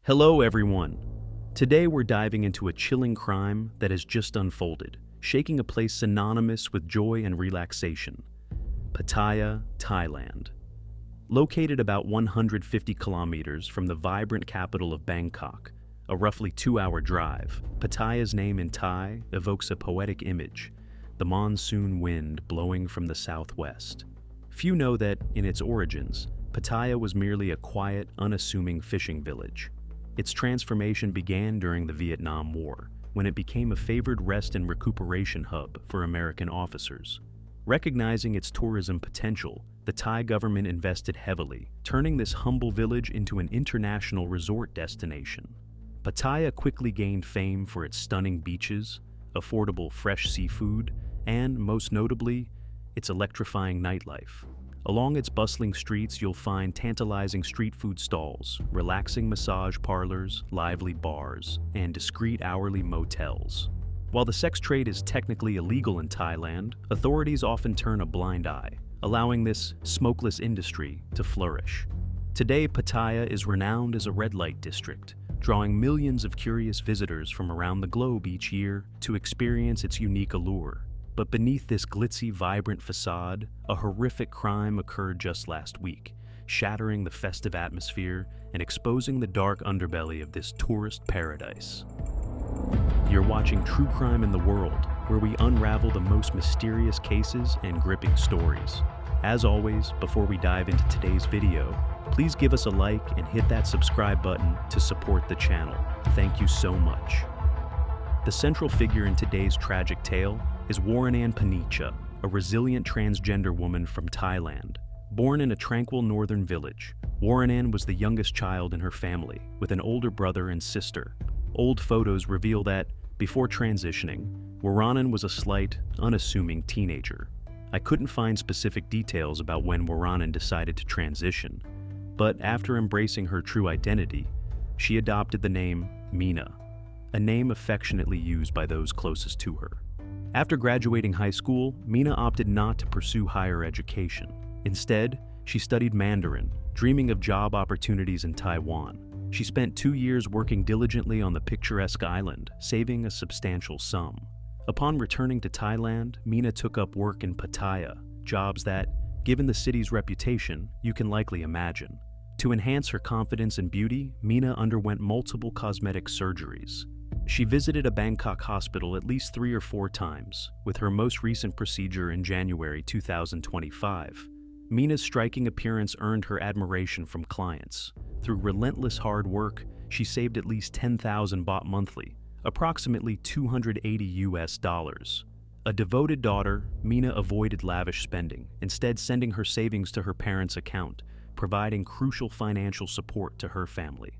Hello, everyone. Today we're diving into a chilling crime that has just unfolded, shaking a place synonymous with joy and relaxation. Pattaya, Thailand. Located about 150 kilometers from the vibrant capital of Bangkok, a roughly 2-hour drive, Pattaya's name in Thai evokes a poetic image, the monsoon wind blowing from the southwest. Few know that, in its origins, Pattaya was merely a quiet, unassuming fishing village. Its transformation began during the Vietnam War, when it became a favored rest and recuperation hub for American officers. Recognizing its tourism potential, the Thai government invested heavily, turning this humble village into an international resort destination. Pattaya quickly gained fame for its stunning beaches, affordable fresh seafood, and, most notably, its electrifying nightlife. Along its bustling streets, you'll find tantalizing street food stalls, relaxing massage parlors, lively bars, and discreet hourly motels. While the sex trade is technically illegal in Thailand, authorities often turn a blind eye, allowing this smokeless industry to flourish. Today, Pattaya is renowned as a red light district, drawing millions of curious visitors from around the globe each year to experience its unique allure. But beneath this glitzy, vibrant facade, a horrific crime occurred just last week, shattering the festive atmosphere and exposing the dark underbelly of this tourist paradise. You're watching True Crime in the World, where we unravel the most mysterious cases and gripping stories. As always, before we dive into today's video, please give us a like and hit that subscribe button to support the channel. Thank you so much. The central figure in today's tragic tale is Waranan Panicha, a resilient transgender woman from Thailand. Born in a tranquil northern village, Waranan was the youngest child in her family, with an older brother and sister. Old photos reveal that, before transitioning, Waranan was a slight, unassuming teenager. I couldn't find specific details about when Waranan decided to transition, but after embracing her true identity, she adopted the name Mina, a name affectionately used by those closest to her. After graduating high school, Mina opted not to pursue higher education. Instead, she studied Mandarin, dreaming of job opportunities in Taiwan. She spent 2 years working diligently on the picturesque island, saving a substantial sum. Upon returning to Thailand, Mina took up work in Pattaya, jobs that, given the city's reputation, you can likely imagine. To enhance her confidence and beauty, Mina underwent multiple cosmetic surgeries. She visited a Bangkok hospital at least 3 or 4 times, with her most recent procedure in January 2025. Mina's striking appearance earned her admiration from clients. Through relentless hard work, she saved at least 10,000 baht monthly, approximately $280. A devoted daughter, Mina avoided lavish spending, instead sending her savings to her parents' account, providing crucial financial support to her family.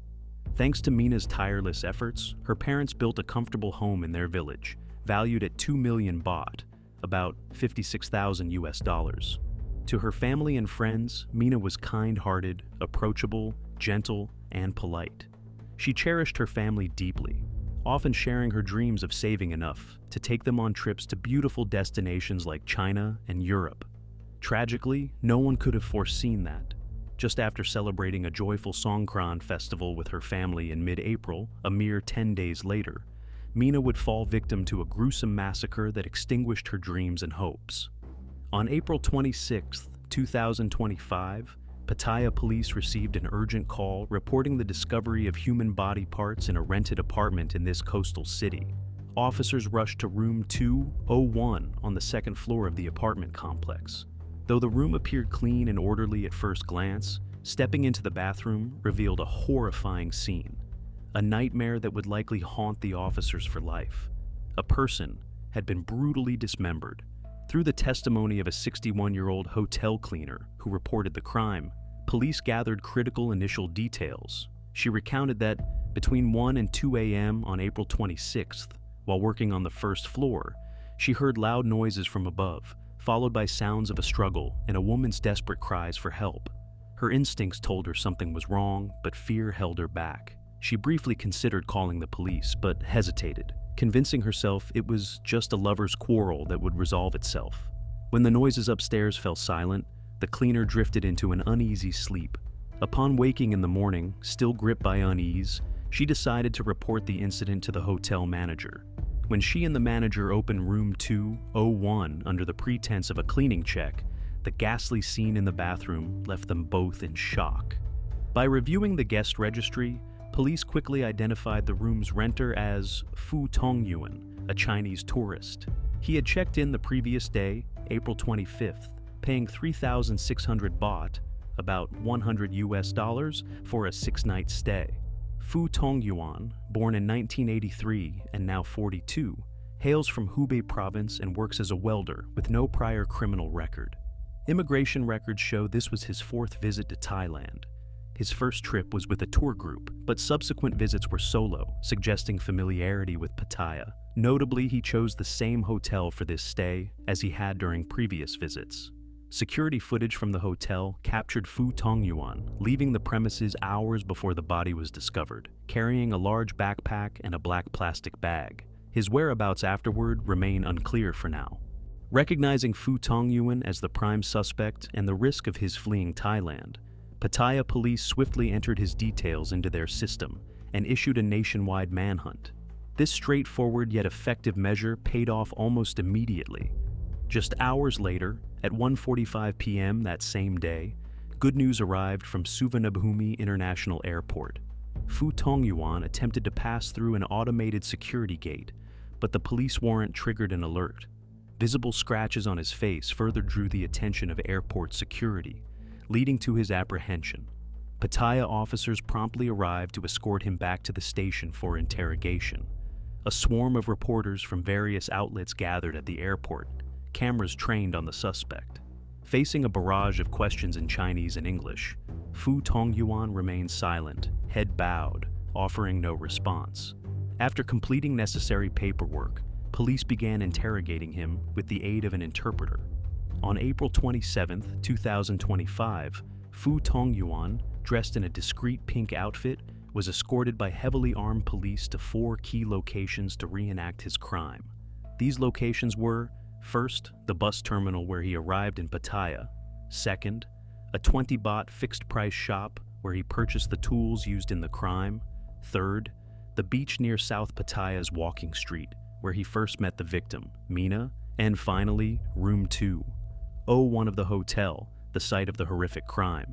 Thanks to Mina's tireless efforts, her parents built a comfortable home in their village, valued at 2 million baht, about $56,000. To her family and friends, Mina was kind-hearted, approachable, gentle, and polite. She cherished her family deeply, often sharing her dreams of saving enough to take them on trips to beautiful destinations like China and Europe. Tragically, no one could have foreseen that. Just after celebrating a joyful Songkran festival with her family in mid-April, a mere 10 days later, Mina would fall victim to a gruesome massacre that extinguished her dreams and hopes. On April 26, 2025, Pattaya police received an urgent call reporting the discovery of human body parts in a rented apartment in this coastal city. Officers rushed to room 201 on the second floor of the apartment complex. Though the room appeared clean and orderly at first glance, stepping into the bathroom revealed a horrifying scene, a nightmare that would likely haunt the officers for life. A person had been brutally dismembered. Through the testimony of a 61-year-old hotel cleaner who reported the crime, police gathered critical initial details. She recounted that between 1 and 2 a.m. on April 26th, while working on the first floor, she heard loud noises from above, followed by sounds of a struggle and a woman's desperate cries for help. Her instincts told her something was wrong, but fear held her back. She briefly considered calling the police, but hesitated, convincing herself it was just a lover's quarrel that would resolve itself. When the noises upstairs fell silent, the cleaner drifted into an uneasy sleep. Upon waking in the morning, still gripped by unease, She decided to report the incident to the hotel manager. When she and the manager opened room 201 under the pretense of a cleaning check, the ghastly scene in the bathroom left them both in shock. By reviewing the guest registry, police quickly identified the room's renter as Fu Tongyuan, a Chinese tourist. He had checked in the previous day, April 25th, paying 3,600 baht, about $100 for a 6-night stay. Fu Tongyuan, born in 1983 and now 42, hails from Hubei province and works as a welder with no prior criminal record. Immigration records show this was his 4th visit to Thailand. His first trip was with a tour group, but subsequent visits were solo, suggesting familiarity with Pattaya. Notably, he chose the same hotel for this stay as he had during previous visits. Security footage from the hotel captured Fu Tongyuan leaving the premises hours before the body was discovered, carrying a large backpack and a black plastic bag. His whereabouts afterward remain unclear for now. Recognizing Fu Tongyuan as the prime suspect and the risk of his fleeing Thailand, Pattaya police swiftly entered his details into their system and issued a nationwide manhunt. This straightforward yet effective measure paid off almost immediately. Just hours later, at 1:45 p.m. that same day, good news arrived from Suvarnabhumi International Airport. Fu Tongyuan attempted to pass through an automated security gate, but the police warrant triggered an alert. Visible scratches on his face further drew the attention of airport security, leading to his apprehension. Pattaya officers promptly arrived to escort him back to the station for interrogation. A swarm of reporters from various outlets gathered at the airport, cameras trained on the suspect. Facing a barrage of questions in Chinese and English, Fu Tongyuan remained silent, head bowed, offering no response. After completing necessary paperwork, police began interrogating him with the aid of an interpreter. On April 27, 2025, Fu Tongyuan, dressed in a discreet pink outfit, was escorted by heavily armed police to 4 key locations to reenact his crime. These locations were, first, the bus terminal where he arrived in Pattaya; second, a 20 baht fixed-price shop where he purchased the tools used in the crime; third, the beach near South Pattaya's walking street, where he first met the victim, Mina; and finally, room 201 of the hotel, the site of the horrific crime.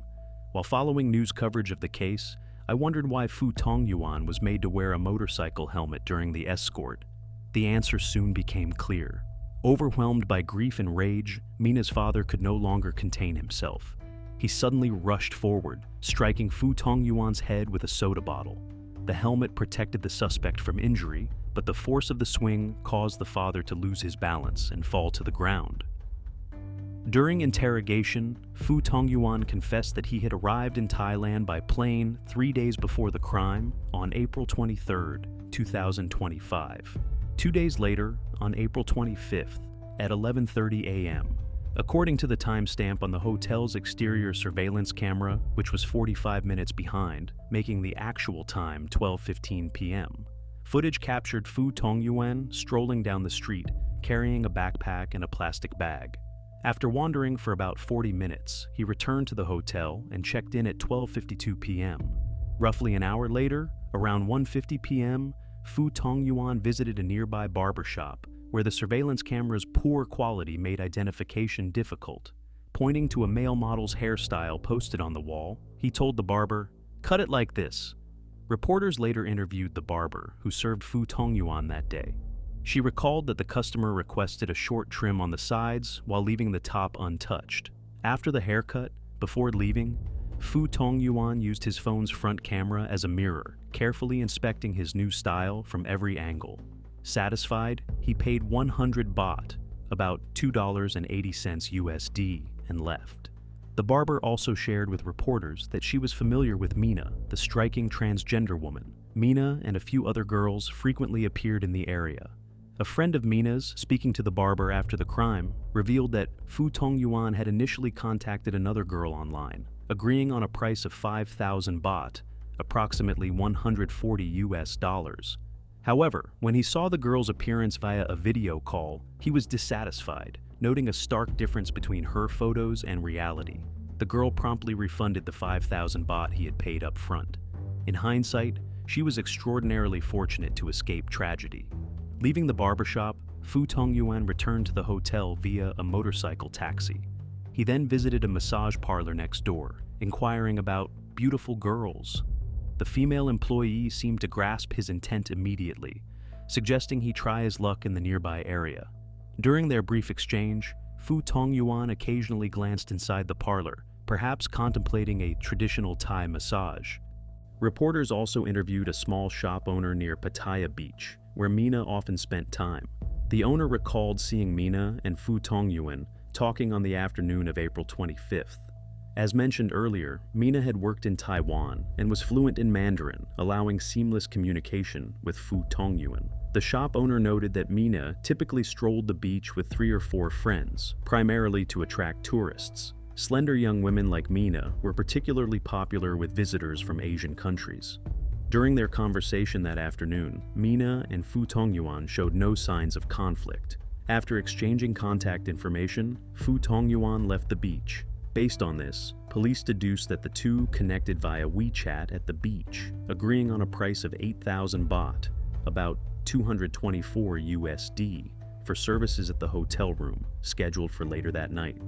While following news coverage of the case, I wondered why Fu Tongyuan was made to wear a motorcycle helmet during the escort. The answer soon became clear. Overwhelmed by grief and rage, Mina's father could no longer contain himself. He suddenly rushed forward, striking Fu Tongyuan's head with a soda bottle. The helmet protected the suspect from injury, but the force of the swing caused the father to lose his balance and fall to the ground. During interrogation, Fu Tongyuan confessed that he had arrived in Thailand by plane 3 days before the crime, on April 23, 2025. 2 days later, on April 25th, at 11:30 a.m., according to the timestamp on the hotel's exterior surveillance camera, which was 45 minutes behind, making the actual time 12:15 p.m. Footage captured Fu Tongyuan strolling down the street, carrying a backpack and a plastic bag. After wandering for about 40 minutes, he returned to the hotel and checked in at 12:52 p.m. Roughly an hour later, around 1:50 p.m., Fu Tongyuan visited a nearby barber shop, where the surveillance camera's poor quality made identification difficult. Pointing to a male model's hairstyle posted on the wall, he told the barber, "Cut it like this." Reporters later interviewed the barber, who served Fu Tongyuan that day. She recalled that the customer requested a short trim on the sides while leaving the top untouched. After the haircut, before leaving, Fu Tongyuan used his phone's front camera as a mirror, carefully inspecting his new style from every angle. Satisfied, he paid 100 baht, about $2.80 USD, and left. The barber also shared with reporters that she was familiar with Mina, the striking transgender woman. Mina and a few other girls frequently appeared in the area. A friend of Mina's, speaking to the barber after the crime, revealed that Fu Tongyuan had initially contacted another girl online, agreeing on a price of 5,000 baht, approximately $140 US. However, when he saw the girl's appearance via a video call, he was dissatisfied, noting a stark difference between her photos and reality. The girl promptly refunded the 5,000 baht he had paid up front. In hindsight, she was extraordinarily fortunate to escape tragedy. Leaving the barbershop, Fu Tongyuan returned to the hotel via a motorcycle taxi. He then visited a massage parlor next door, inquiring about beautiful girls. The female employee seemed to grasp his intent immediately, suggesting he try his luck in the nearby area. During their brief exchange, Fu Tongyuan occasionally glanced inside the parlor, perhaps contemplating a traditional Thai massage. Reporters also interviewed a small shop owner near Pattaya Beach, where Mina often spent time. The owner recalled seeing Mina and Fu Tongyuan talking on the afternoon of April 25th. As mentioned earlier, Mina had worked in Taiwan and was fluent in Mandarin, allowing seamless communication with Fu Tongyuan. The shop owner noted that Mina typically strolled the beach with 3 or 4 friends, primarily to attract tourists. Slender young women like Mina were particularly popular with visitors from Asian countries. During their conversation that afternoon, Mina and Fu Tongyuan showed no signs of conflict. After exchanging contact information, Fu Tongyuan left the beach. Based on this, police deduced that the two connected via WeChat at the beach, agreeing on a price of 8,000 baht, about 224 USD, for services at the hotel room, scheduled for later that night.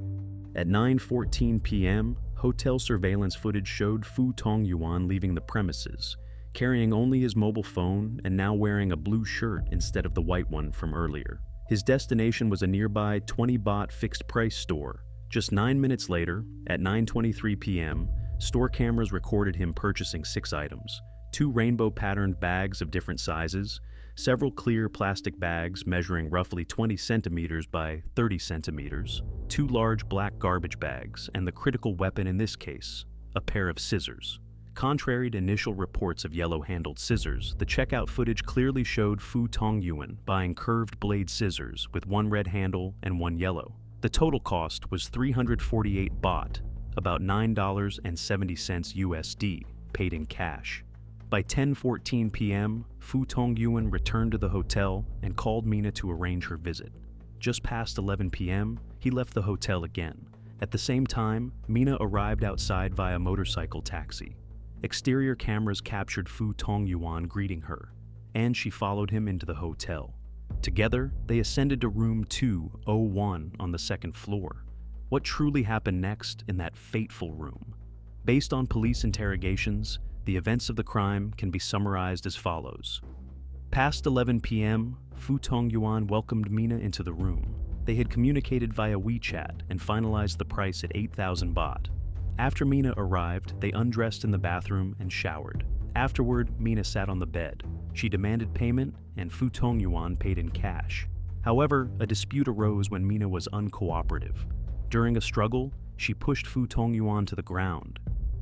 At 9:14 p.m., hotel surveillance footage showed Fu Tongyuan leaving the premises, carrying only his mobile phone and now wearing a blue shirt instead of the white one from earlier. His destination was a nearby 20 baht fixed-price store. Just 9 minutes later, at 9:23 p.m., store cameras recorded him purchasing 6 items: 2 rainbow-patterned bags of different sizes, several clear plastic bags measuring roughly 20 centimeters by 30 centimeters, 2 large black garbage bags, and the critical weapon in this case, a pair of scissors. Contrary to initial reports of yellow-handled scissors, the checkout footage clearly showed Fu Tongyuan buying curved blade scissors with 1 red handle and 1 yellow. The total cost was 348 baht, about $9.70 USD, paid in cash. By 10:14 p.m., Fu Tongyuan returned to the hotel and called Mina to arrange her visit. Just past 11 p.m., he left the hotel again. At the same time, Mina arrived outside via motorcycle taxi. Exterior cameras captured Fu Tongyuan greeting her, and she followed him into the hotel. Together, they ascended to room 201 on the 2nd floor. What truly happened next in that fateful room? Based on police interrogations, the events of the crime can be summarized as follows. Past 11 p.m., Fu Tongyuan welcomed Mina into the room. They had communicated via WeChat and finalized the price at 8,000 baht. After Mina arrived, they undressed in the bathroom and showered. Afterward, Mina sat on the bed. She demanded payment, and Fu Tongyuan paid in cash. However, a dispute arose when Mina was uncooperative. During a struggle, she pushed Fu Tongyuan to the ground.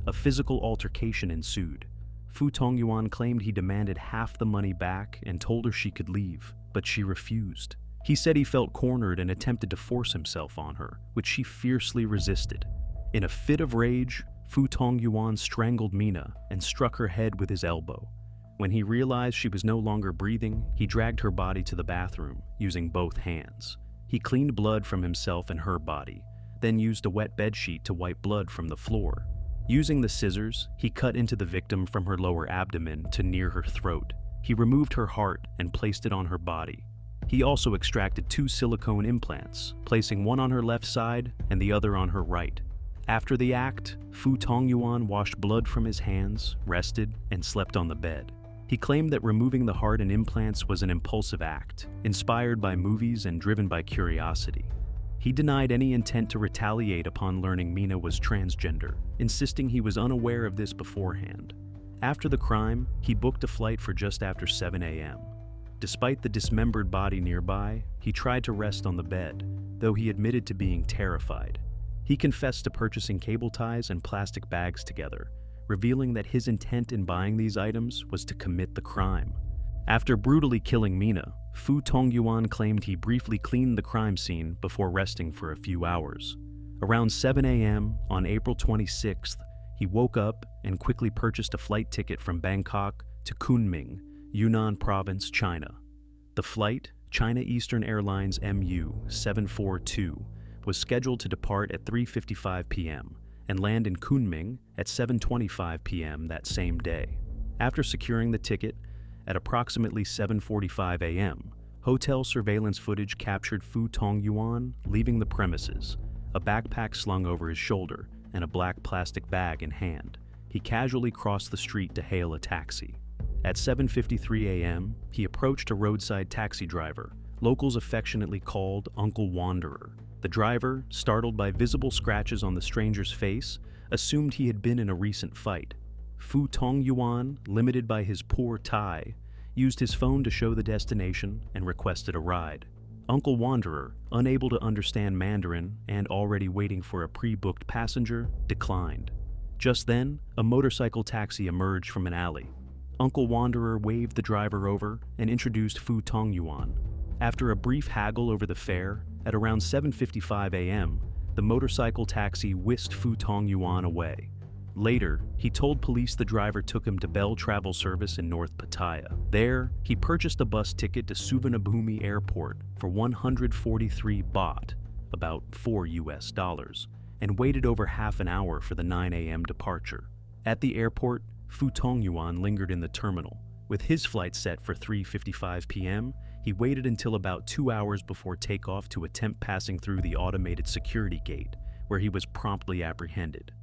A physical altercation ensued. Fu Tongyuan claimed he demanded half the money back and told her she could leave, but she refused. He said he felt cornered and attempted to force himself on her, which she fiercely resisted. In a fit of rage, Fu Tongyuan strangled Mina and struck her head with his elbow. When he realized she was no longer breathing, he dragged her body to the bathroom, using both hands. He cleaned blood from himself and her body, then used a wet bedsheet to wipe blood from the floor. Using the scissors, he cut into the victim from her lower abdomen to near her throat. He removed her heart and placed it on her body. He also extracted 2 silicone implants, placing one on her left side and the other on her right. After the act, Fu Tongyuan washed blood from his hands, rested, and slept on the bed. He claimed that removing the heart and implants was an impulsive act, inspired by movies and driven by curiosity. He denied any intent to retaliate upon learning Mina was transgender, insisting he was unaware of this beforehand. After the crime, he booked a flight for just after 7 a.m. Despite the dismembered body nearby, he tried to rest on the bed, though he admitted to being terrified. He confessed to purchasing cable ties and plastic bags together, revealing that his intent in buying these items was to commit the crime. After brutally killing Mina, Fu Tongyuan claimed he briefly cleaned the crime scene before resting for a few hours. Around 7 a.m. on April 26th, he woke up and quickly purchased a flight ticket from Bangkok to Kunming, Yunnan Province, China. The flight, China Eastern Airlines MU-742, was scheduled to depart at 3:55 p.m. and land in Kunming at 7:25 p.m. that same day. After securing the ticket, at approximately 7:45 a.m., hotel surveillance footage captured Fu Tongyuan leaving the premises, a backpack slung over his shoulder and a black plastic bag in hand. He casually crossed the street to hail a taxi. At 7:53 a.m., he approached a roadside taxi driver, locals affectionately called Uncle Wanderer. The driver, startled by visible scratches on the stranger's face, assumed he had been in a recent fight. Fu Tongyuan, limited by his poor Thai, used his phone to show the destination and requested a ride. Uncle Wanderer, unable to understand Mandarin and already waiting for a pre-booked passenger, declined. Just then, a motorcycle taxi emerged from an alley. Uncle Wanderer waved the driver over and introduced Fu Tongyuan. After a brief haggle over the fare, at around 7:55 a.m., the motorcycle taxi whisked Fu Tongyuan away. Later, he told police the driver took him to Bell Travel Service in North Pattaya. There, he purchased a bus ticket to Suvarnabhumi Airport for 143 baht, about $4, and waited over half an hour for the 9 a.m. departure. At the airport, Fu Tongyuan lingered in the terminal. With his flight set for 3:55 p.m., he waited until about 2 hours before takeoff to attempt passing through the automated security gate, where he was promptly apprehended.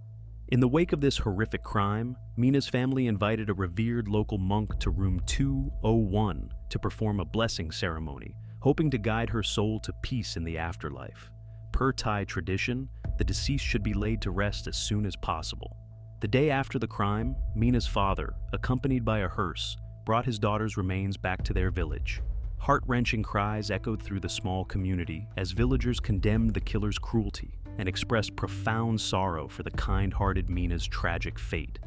In the wake of this horrific crime, Mina's family invited a revered local monk to room 201 to perform a blessing ceremony, hoping to guide her soul to peace in the afterlife. Per Thai tradition, the deceased should be laid to rest as soon as possible. The day after the crime, Mina's father, accompanied by a hearse, brought his daughter's remains back to their village. Heart-wrenching cries echoed through the small community as villagers condemned the killer's cruelty and expressed profound sorrow for the kind-hearted Mina's tragic fate.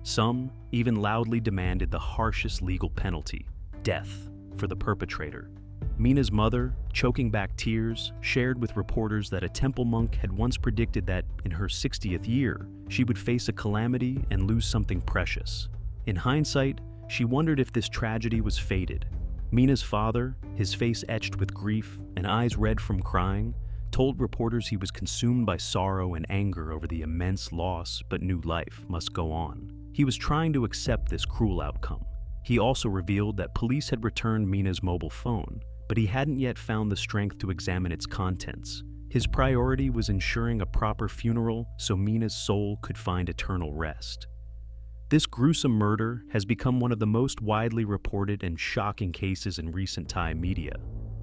Some even loudly demanded the harshest legal penalty, death, for the perpetrator. Mina's mother, choking back tears, shared with reporters that a temple monk had once predicted that, in her 60th year, she would face a calamity and lose something precious. In hindsight, she wondered if this tragedy was fated. Mina's father, his face etched with grief and eyes red from crying, told reporters he was consumed by sorrow and anger over the immense loss, but knew life must go on. He was trying to accept this cruel outcome. He also revealed that police had returned Mina's mobile phone, but he hadn't yet found the strength to examine its contents. His priority was ensuring a proper funeral so Mina's soul could find eternal rest. This gruesome murder has become one of the most widely reported and shocking cases in recent Thai media.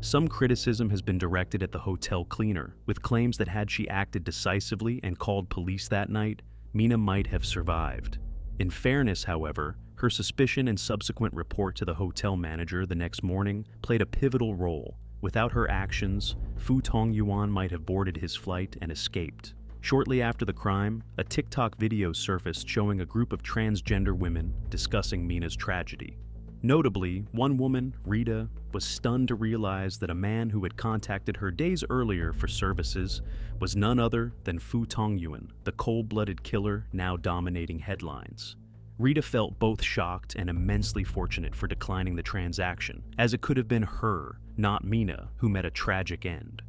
Some criticism has been directed at the hotel cleaner, with claims that had she acted decisively and called police that night, Mina might have survived. In fairness, however, her suspicion and subsequent report to the hotel manager the next morning played a pivotal role. Without her actions, Fu Tongyuan might have boarded his flight and escaped. Shortly after the crime, a TikTok video surfaced showing a group of transgender women discussing Mina's tragedy. Notably, one woman, Rita, was stunned to realize that a man who had contacted her days earlier for services was none other than Fu Tongyuan, the cold-blooded killer now dominating headlines. Rita felt both shocked and immensely fortunate for declining the transaction, as it could have been her, not Mina, who met a tragic end.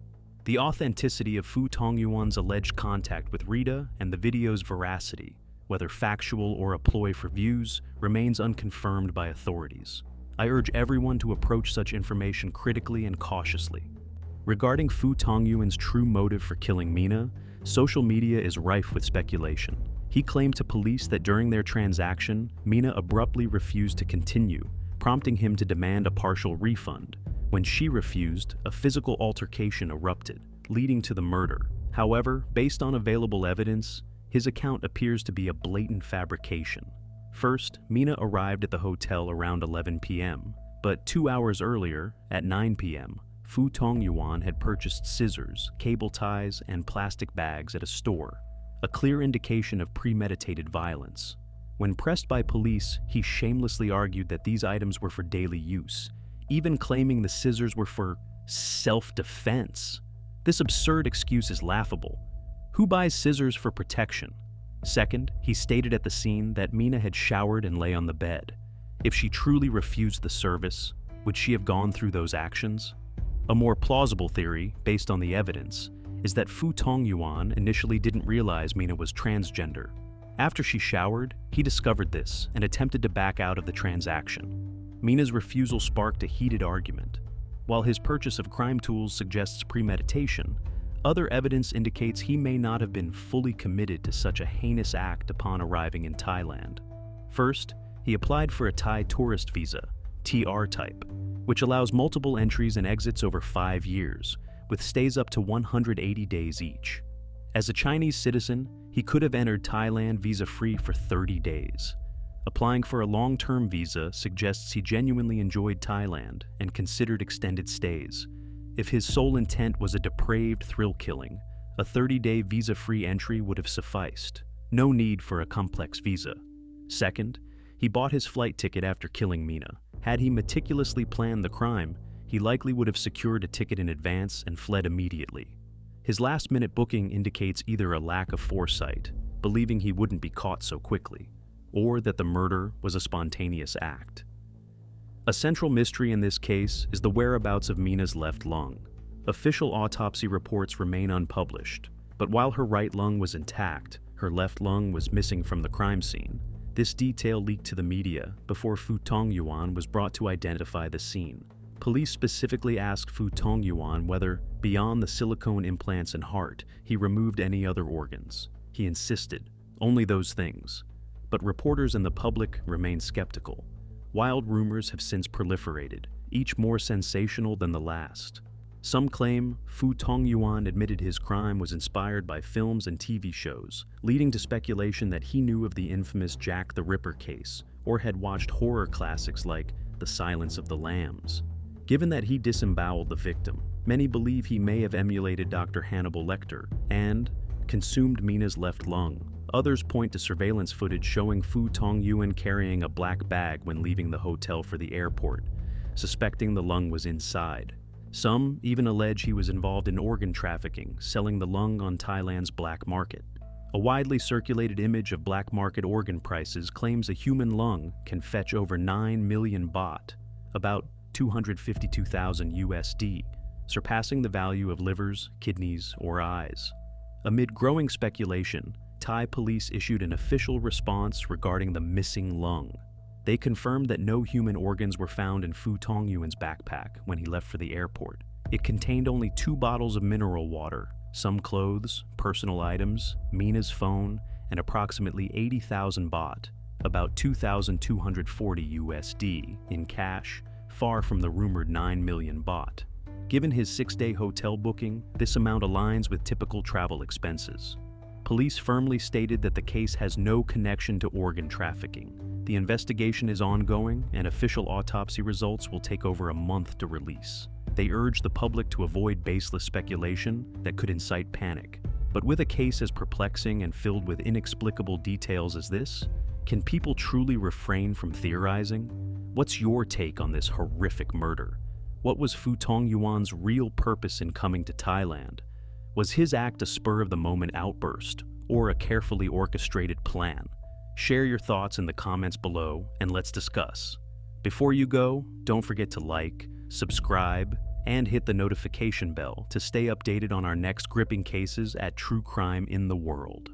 The authenticity of Fu Tongyuan's alleged contact with Rita and the video's veracity, whether factual or a ploy for views, remains unconfirmed by authorities. I urge everyone to approach such information critically and cautiously. Regarding Fu Tongyuan's true motive for killing Mina, social media is rife with speculation. He claimed to police that during their transaction, Mina abruptly refused to continue, prompting him to demand a partial refund. When she refused, a physical altercation erupted, leading to the murder. However, based on available evidence, his account appears to be a blatant fabrication. First, Mina arrived at the hotel around 11 p.m., but 2 hours earlier, at 9 p.m., Fu Tongyuan had purchased scissors, cable ties, and plastic bags at a store, a clear indication of premeditated violence. When pressed by police, he shamelessly argued that these items were for daily use, even claiming the scissors were for self-defense. This absurd excuse is laughable. Who buys scissors for protection? Second, he stated at the scene that Mina had showered and lay on the bed. If she truly refused the service, would she have gone through those actions? A more plausible theory, based on the evidence, is that Fu Tongyuan initially didn't realize Mina was transgender. After she showered, he discovered this and attempted to back out of the transaction. Mina's refusal sparked a heated argument. While his purchase of crime tools suggests premeditation, other evidence indicates he may not have been fully committed to such a heinous act upon arriving in Thailand. First, he applied for a Thai tourist visa, TR type, which allows multiple entries and exits over 5 years, with stays up to 180 days each. As a Chinese citizen, he could have entered Thailand visa-free for 30 days. Applying for a long-term visa suggests he genuinely enjoyed Thailand and considered extended stays. If his sole intent was a depraved thrill killing, a 30-day visa-free entry would have sufficed. No need for a complex visa. Second, he bought his flight ticket after killing Mina. Had he meticulously planned the crime, he likely would have secured a ticket in advance and fled immediately. His last-minute booking indicates either a lack of foresight, believing he wouldn't be caught so quickly, or that the murder was a spontaneous act. A central mystery in this case is the whereabouts of Mina's left lung. Official autopsy reports remain unpublished, but while her right lung was intact, her left lung was missing from the crime scene. This detail leaked to the media before Fu Tongyuan was brought to identify the scene. Police specifically asked Fu Tongyuan whether, beyond the silicone implants and heart, he removed any other organs. He insisted, only those things. But reporters and the public remain skeptical. Wild rumors have since proliferated, each more sensational than the last. Some claim Fu Tongyuan admitted his crime was inspired by films and TV shows, leading to speculation that he knew of the infamous Jack the Ripper case or had watched horror classics like The Silence of the Lambs. Given that he disemboweled the victim, many believe he may have emulated Dr. Hannibal Lecter and consumed Mina's left lung. Others point to surveillance footage showing Fu Tongyuan carrying a black bag when leaving the hotel for the airport, suspecting the lung was inside. Some even allege he was involved in organ trafficking, selling the lung on Thailand's black market. A widely circulated image of black market organ prices claims a human lung can fetch over 9 million baht, about 252,000 USD, surpassing the value of livers, kidneys, or eyes. Amid growing speculation, Thai police issued an official response regarding the missing lung. They confirmed that no human organs were found in Fu Tongyuan's backpack when he left for the airport. It contained only 2 bottles of mineral water, some clothes, personal items, Mina's phone, and approximately 80,000 baht, about 2,240 USD, in cash, far from the rumored 9 million baht. Given his 6-day hotel booking, this amount aligns with typical travel expenses. Police firmly stated that the case has no connection to organ trafficking. The investigation is ongoing, and official autopsy results will take over a month to release. They urge the public to avoid baseless speculation that could incite panic. But with a case as perplexing and filled with inexplicable details as this, can people truly refrain from theorizing? What's your take on this horrific murder? What was Fu Tongyuan's real purpose in coming to Thailand? Was his act a spur-of-the-moment outburst, or a carefully orchestrated plan? Share your thoughts in the comments below, and let's discuss. Before you go, don't forget to like, subscribe, and hit the notification bell to stay updated on our next gripping cases at True Crime in the World.